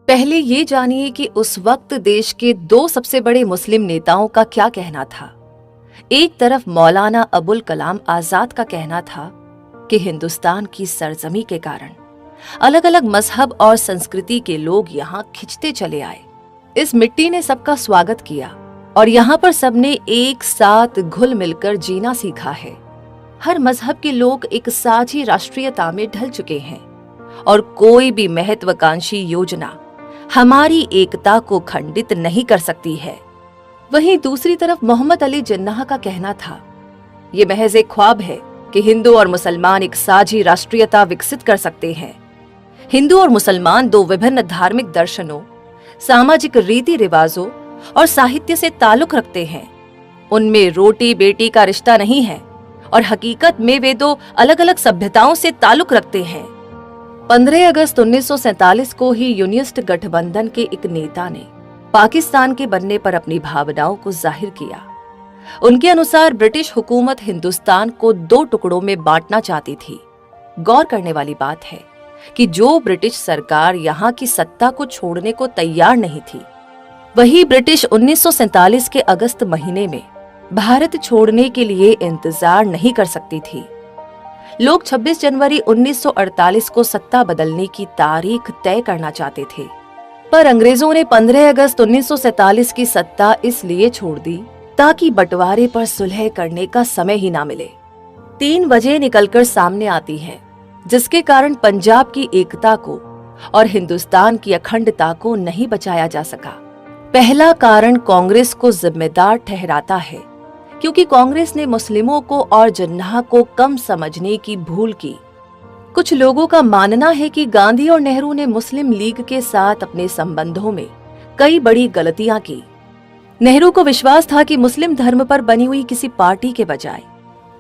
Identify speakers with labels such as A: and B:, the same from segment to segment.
A: पहले ये जानिए कि उस वक्त देश के दो सबसे बड़े मुस्लिम नेताओं का क्या कहना था। एक तरफ मौलाना अबुल कलाम आजाद का कहना था कि हिंदुस्तान की सरजमी के कारण अलग अलग मजहब और संस्कृति के लोग यहाँ खिंचते चले आए। इस मिट्टी ने सबका स्वागत किया और यहाँ पर सबने एक साथ घुल मिलकर जीना सीखा है। हर मजहब के लोग एक साझी राष्ट्रीयता में ढल चुके हैं और कोई भी महत्वाकांक्षी योजना हमारी एकता को खंडित नहीं कर सकती है। वहीं दूसरी तरफ मोहम्मद अली जिन्नाह का कहना था, ये महज एक ख्वाब है कि हिंदू और मुसलमान एक साझी राष्ट्रीयता विकसित कर सकते हैं। हिंदू और मुसलमान दो विभिन्न धार्मिक दर्शनों, सामाजिक रीति रिवाजों और साहित्य से ताल्लुक रखते हैं। उनमें रोटी बेटी का रिश्ता नहीं है और हकीकत में वे दो अलग अलग सभ्यताओं से ताल्लुक रखते हैं। 15 अगस्त 1947 को ही यूनियनिस्ट गठबंधन के एक नेता ने पाकिस्तान के बनने पर अपनी भावनाओं को जाहिर किया। उनके अनुसार ब्रिटिश हुकूमत हिंदुस्तान को दो टुकड़ों में बांटना चाहती थी। गौर करने वाली बात है कि जो ब्रिटिश सरकार यहाँ की सत्ता को छोड़ने को तैयार नहीं थी, वही ब्रिटिश 1947 के अगस्त महीने में भारत छोड़ने के लिए इंतजार नहीं कर सकती थी। लोग 26 जनवरी 1948 को सत्ता बदलने की तारीख तय करना चाहते थे, पर अंग्रेजों ने 15 अगस्त 1947 की सत्ता इसलिए छोड़ दी ताकि बंटवारे पर सुलह करने का समय ही ना मिले। 3 वजह निकलकर सामने आती हैं, जिसके कारण पंजाब की एकता को और हिंदुस्तान की अखंडता को नहीं बचाया जा सका। पहला कारण कांग्रेस को जिम्मेदार ठहराता है, क्योंकि कांग्रेस ने मुस्लिमों को और जिन्नाह को कम समझने की भूल की। कुछ लोगों का मानना है कि गांधी और नेहरू ने मुस्लिम लीग के साथ अपने संबंधों में कई बड़ी गलतियां की। नेहरू को विश्वास था कि मुस्लिम धर्म पर बनी हुई किसी पार्टी के बजाय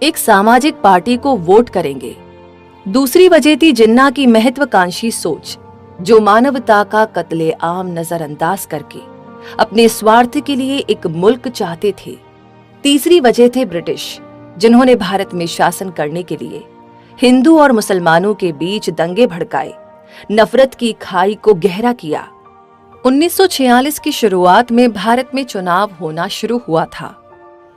A: एक सामाजिक पार्टी को वोट करेंगे। दूसरी वजह थी जिन्नाह की महत्वाकांक्षी सोच, जो मानवता का कत्ले-आम नजरअंदाज करके अपने स्वार्थ के लिए एक मुल्क चाहते थे। तीसरी वजह थे ब्रिटिश, जिन्होंने भारत में शासन करने के लिए हिंदू और मुसलमानों के बीच दंगे भड़काए, नफरत की खाई को गहरा किया। 1946 की शुरुआत में भारत में चुनाव होना शुरू हुआ था।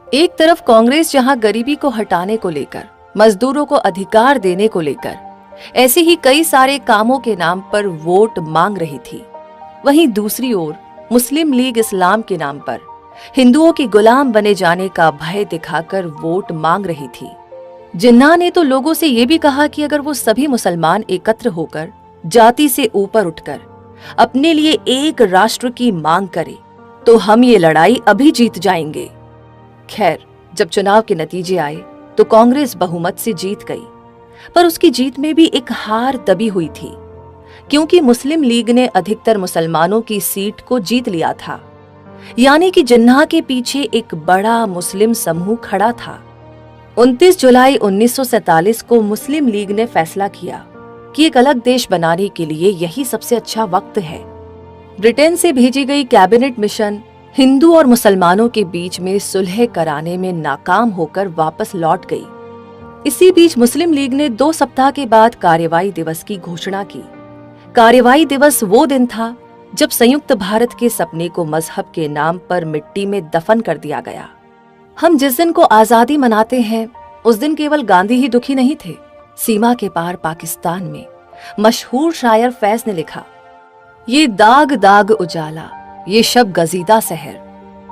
A: एक तरफ कांग्रेस जहां गरीबी को हटाने को लेकर, मजदूरों को अधिकार देने को लेकर ऐसे ही कई सारे कामों के नाम पर वोट मांग रही थी, वहीं दूसरी ओर मुस्लिम लीग इस्लाम के नाम पर हिंदुओं के गुलाम बने जाने का भय दिखाकर वोट मांग रही थी। जिन्नाह ने तो लोगों से ये भी कहा कि अगर वो सभी मुसलमान एकत्र होकर जाति से ऊपर उठकर अपने लिए एक राष्ट्र की मांग करें तो हम ये लड़ाई अभी जीत जाएंगे। खैर, जब चुनाव के नतीजे आए तो कांग्रेस बहुमत से जीत गई, पर उसकी जीत में भी एक हार दबी हुई थी, क्योंकि मुस्लिम लीग ने अधिकतर मुसलमानों की सीट को जीत लिया था। यानी कि जिन्नाह के पीछे एक बड़ा मुस्लिम समूह खड़ा था। 29 जुलाई 1947 को मुस्लिम लीग ने फैसला किया कि एक अलग देश बनाने के लिए यही सबसे अच्छा वक्त है। ब्रिटेन से भेजी गई कैबिनेट मिशन हिंदू और मुसलमानों के बीच में सुलह कराने में नाकाम होकर वापस लौट गई। इसी बीच मुस्लिम लीग ने 2 सप्ताह के बाद कार्यवाही दिवस की घोषणा की। कार्यवाही दिवस वो दिन था जब संयुक्त भारत के सपने को मजहब के नाम पर मिट्टी में दफन कर दिया गया। हम जिस दिन को आजादी मनाते हैं, उस दिन केवल गांधी ही दुखी नहीं थे। सीमा के पार पाकिस्तान में मशहूर शायर फैज ने लिखा, ये दाग दाग उजाला, ये शब गजीदा सहर,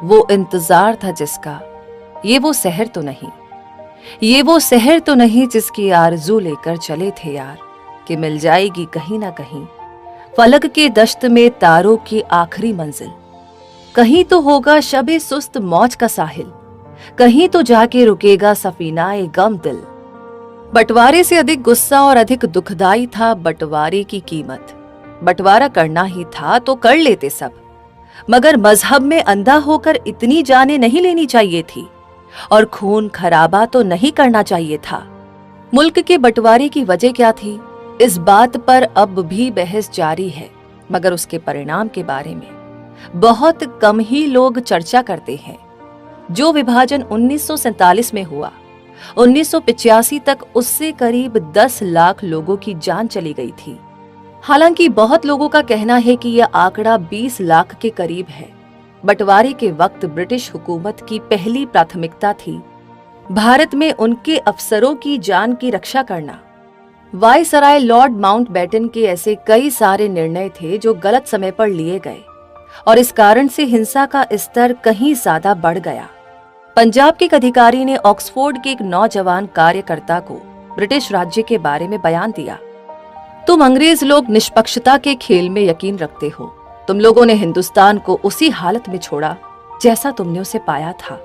A: वो इंतजार था जिसका, ये वो सहर तो नहीं, ये वो सहर तो नहीं जिसकी आरजू लेकर चले थे यार, कि मिल जाएगी कहीं ना कहीं फलक के दश्त में तारों की आखिरी मंजिल। कहीं तो होगा शबे सुस्त मौज का साहिल, कहीं तो जाके रुकेगा सफीनाए गम दिल। बंटवारे से अधिक गुस्सा और अधिक दुखदाई था बंटवारे की कीमत। बंटवारा करना ही था तो कर लेते सब, मगर मजहब में अंधा होकर इतनी जानें नहीं लेनी चाहिए थी और खून खराबा तो नहीं करना चाहिए था। मुल्क के बंटवारे की वजह क्या थी, इस बात पर अब भी बहस जारी है, मगर उसके परिणाम के बारे में बहुत कम ही लोग चर्चा करते हैं। जो विभाजन 1947 में हुआ, 1985 तक उससे करीब 10 लाख लोगों की जान चली गई थी। हालांकि बहुत लोगों का कहना है कि यह आंकड़ा 20 लाख के करीब है। बंटवारे के वक्त ब्रिटिश हुकूमत की पहली प्राथमिकता थी भारत में उनके अफसरों की जान की रक्षा करना। वायसराय लॉर्ड माउंटबेटन के ऐसे कई सारे निर्णय थे जो गलत समय पर लिए गए और इस कारण से हिंसा का स्तर कहीं ज्यादा बढ़ गया। पंजाब के एक अधिकारी ने ऑक्सफोर्ड के एक नौजवान कार्यकर्ता को ब्रिटिश राज्य के बारे में बयान दिया, तुम अंग्रेज लोग निष्पक्षता के खेल में यकीन रखते हो। तुम लोगों ने हिंदुस्तान को उसी हालत में छोड़ा जैसा तुमने उसे पाया था।